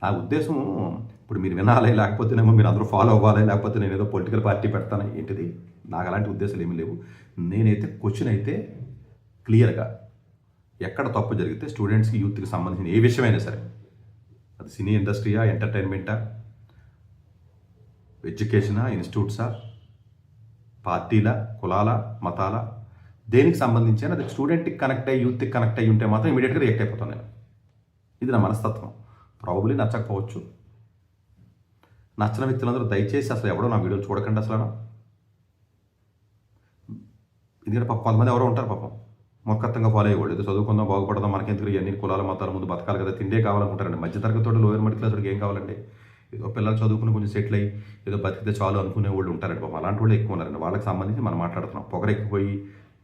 నా ఉద్దేశం ఇప్పుడు మీరు వినాలి, లేకపోతేనేమో మీరు అందరూ ఫాలో అవ్వాలి, లేకపోతే నేను ఏదో పొలిటికల్ పార్టీ పెడతాను ఏంటిది, నాకు అలాంటి ఉద్దేశాలు ఏమీ లేవు. నేనైతే క్వశ్చన్ అయితే క్లియర్గా ఎక్కడ తప్పు జరిగితే స్టూడెంట్స్కి, యూత్కి సంబంధించిన ఏ విషయమైనా సరే, అది సినీ ఇండస్ట్రీయా, ఎంటర్టైన్మెంటా, ఎడ్యుకేషనా, ఇన్స్టిట్యూట్సా, పార్టీల, కులాల, మతాల, దేనికి సంబంధించి అది స్టూడెంట్కి కనెక్ట్ అయ్యి, యూత్కి కనెక్ట్ అయ్యి ఉంటే మాత్రం ఇమీడియట్గా రియాక్ట్ అయిపోతాను నేను. ఇది నా మనస్తత్వం. ప్రాబబ్లీ నచ్చకపోవచ్చు. నచ్చిన వ్యక్తులందరూ దయచేసి అసలు ఎవడో నా వీడియోలు చూడకండి అసలు. ఎందుకంటే పాపం కొంతమంది ఎవరో ఉంటారు పాపం మొక్కత్తంగా ఫాలో అయ్యేవాళ్ళు. ఏదో చదువుకుందాం, బాగుపడదాం, మనకెందుకు ఇవన్నీ కులాల మతాల ముందు బతకాలి కదా, తిండే కావాలనుకుంటారండి. మధ్యతరగతి లోయర్ మిడిల్ క్లాస్ వాడికి ఏం కావాలండి? ఏదో పిల్లలు చదువుకుని కొంచెం సెటిల్ అయ్యి ఏదో బతికితే చాలు అనుకునే వాళ్ళు ఉంటారండి పాపం. అలాంటి వాళ్ళు ఎక్కువ ఉన్నారండి. వాళ్ళకి సంబంధించి మనం మాట్లాడుతున్నాం. పొగరెక్కిపోయి,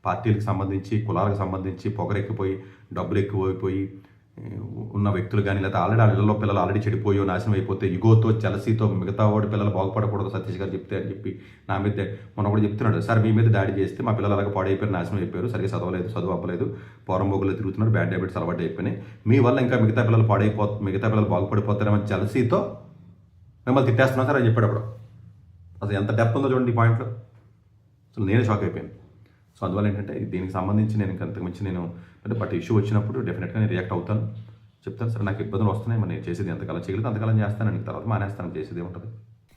పార్టీలకు సంబంధించి, కులాలకు సంబంధించి పొగరెక్కిపోయి, డబ్బులు ఎక్కువైపోయి, ఉన్న వ్యక్తులు కానీ, లేదా ఆల్రెడీ వాళ్ళ ఇళ్లలో పిల్లలు ఆల్రెడీ చెడిపోయో నాశనం అయిపోతే ఇగోతో జలసీతో మిగతా వాడి పిల్లలు బాగుపడకూడదు సతీష్ గారు చెప్తే అని చెప్పి నా మీద మొన్న కూడా చెప్తున్నాడు, సార్ మీ మీద దాడి చేస్తే మా పిల్లలు అలాగే పాడైపోయారు, నాశనం అయిపోయారు, సరిగ్గా చదువు అవ్వలేదు, పోరంబోగులు తిరుగుతున్నారు, బ్యాడ్ హ్యాబిట్స్ అలవాటు అయిపోయినాయి, మీ వల్ల ఇంకా మిగతా పిల్లలు బాగుపడిపోతారేమో జలసీతో మిమ్మల్ని తిట్టేస్తున్నాం సార్ అని చెప్పాడు. అప్పుడు అసలు ఎంత డెప్త్ ఉందో చూడండి ఈ పాయింట్లో. అసలు నేనే షాక్ అయిపోయాను. సో అందువల్ల ఏంటంటే దీనికి సంబంధించి నేను ఇంకా అంతకుమించి నేను అంటే బట్ ఇష్యూ వచ్చినప్పుడు డెఫినెట్గా నేను రియాక్ట్ అవుతాను, చెప్తాను సార్ నాకు ఇబ్బందులు వస్తున్నాయి, మరి నేను చేసేది ఎంతకాలం చేయలేదు అంతకాలం చేస్తాను, తర్వాత మానేస్తాను, చేసేది ఉంటుంది.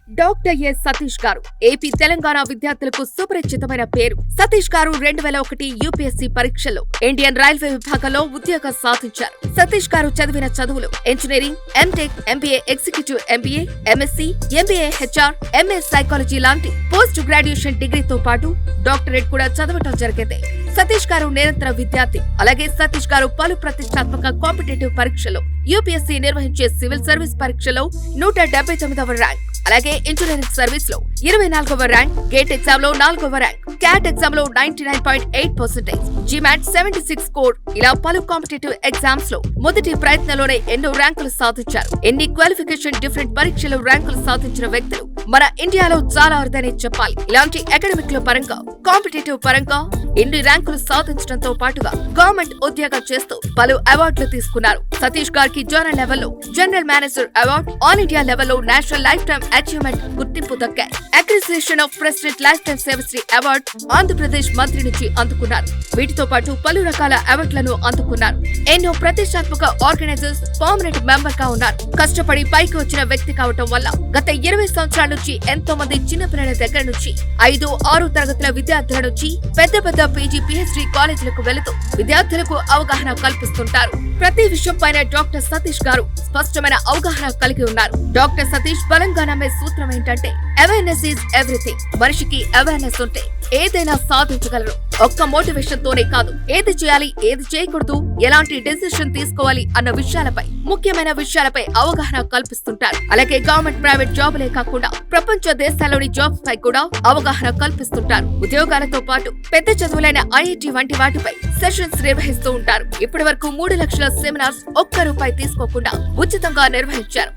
డాక్టర్ ఎస్ సతీష్ గారు ఏపీ తెలంగాణ విద్యార్థులకు సుపరిచితమైన పేరు. సతీష్ గారు 2001 యూపీఎస్సీ పరీక్షల్లో ఇండియన్ రైల్వే విభాగంలో ఉద్యోగం సాధించారు. సతీష్ గారు చదివిన చదువులు engineering, MTech, MBA executive MBA, MSc, MBA HR, MA psychology లాంటి పోస్ట్ గ్రాడ్యుయేషన్ డిగ్రీతో పాటు డాక్టరేట్ కూడా చదవటం జరిగింది. సతీష్ గారు నిరంతర విద్యార్థి. అలాగే సతీష్ గారు పలు ప్రతిష్టాత్మక కాంపిటేటివ్ పరీక్షల్లో యూపీఎస్సీ నిర్వహించే సివిల్ సర్వీస్ పరీక్షలో 179వ ర్యాంక్, అలాగే ఇంజనీరింగ్ సర్వీస్ లో 24వ ర్యాంక్, గేట్ ఎగ్జామ్ లో 4వ ర్యాంక్, క్యాట్ ఎగ్జామ్ లో 99.8%, జిమాట్ 76 స్కోర్, ఇలా పలు కాంపిటేటివ్ ఎగ్జామ్స్ లో మొదటి ప్రయత్నంలోనే ఎన్నో ర్యాంకులు సాధించారు. ఎన్ని క్వాలిఫికేషన్ డిఫరెంట్ పరీక్షలు ర్యాంకులు సాధించిన వ్యక్తులు మన ఇండియాలో చాలా అరుదనే చెప్పాలి. ఇలాంటి అకాడమిక్ లో పరంగా, కాంపిటేటివ్ పరంగా ఎన్ని ర్యాంకులు సాధించడంతో పాటుగా గవర్నమెంట్ ఉద్యోగం చేస్తూ పలు అవార్డులు తీసుకున్నారు. సతీష్ గారికి జోనల్ లెవెల్లో general manager award, all India లెవెల్లో నేషనల్ లైఫ్ టైమ్ అచీవ్మెంట్ గుర్తింపు దక్కాయి. అక్రిసియేషన్ of president life time సేవశ్రీ award Andhra Pradesh మంత్రి నుంచి అందుకున్నారు. వీటితో పాటు పలు రకాల అవార్డులను అందుకున్నారు. ఎన్నో ప్రతిష్టాత్మక ఆర్గనైజర్స్ పర్మనెంట్ మెంబర్ గా ఉన్నారు. కష్టపడి పైకి వచ్చిన వ్యక్తి కావటం వల్ల గత 20 సంవత్సరాల నుంచి ఎంతో మంది చిన్నపిల్లల దగ్గర నుంచి 5, 6 తరగతుల విద్యార్థుల నుంచి పెద్ద పీజీ, పిహెచ్డీ కాలేజీలకు వెళుతూ విద్యార్థులకు అవగాహన కల్పిస్తుంటారు. ప్రతి విషయం పైన డాక్టర్ సతీష్ గారు స్పష్టమైన అవగాహన కలిగి ఉన్నారు. డాక్టర్ సతీష్ బలంగా నమ్మే సూత్రం ఏంటంటే అవేర్నెస్ ఈజ్ ఎవ్రీథింగ్. మనిషికి అవేర్నెస్ ఉంటే ఏదైనా సాధించగలరు. ఒక్క మోటివేషన్ తోనే కాదు, ఏది చేయాలి, ఏది చేయకూడదు, ఎలాంటి డెసిషన్ తీసుకోవాలి అన్న విషయాలపై, ముఖ్యమైన విషయాలపై అవగాహన కల్పిస్తుంటారు. అలాగే గవర్నమెంట్, ప్రైవేట్ జాబులే కాకుండా ప్రపంచ దేశాల్లోని జాబ్స్ పై కూడా అవగాహన కల్పిస్తుంటారు. ఉద్యోగాలతో పాటు పెద్ద చదువులైన ఐఐటి వంటి వాటిపై సెషన్స్ నిర్వహిస్తూ ఉంటారు. ఇప్పటి వరకు 3 లక్షల సెమినార్స్ ఒక్క రూపాయి తీసుకోకుండా ఉచితంగా నిర్వహించారు.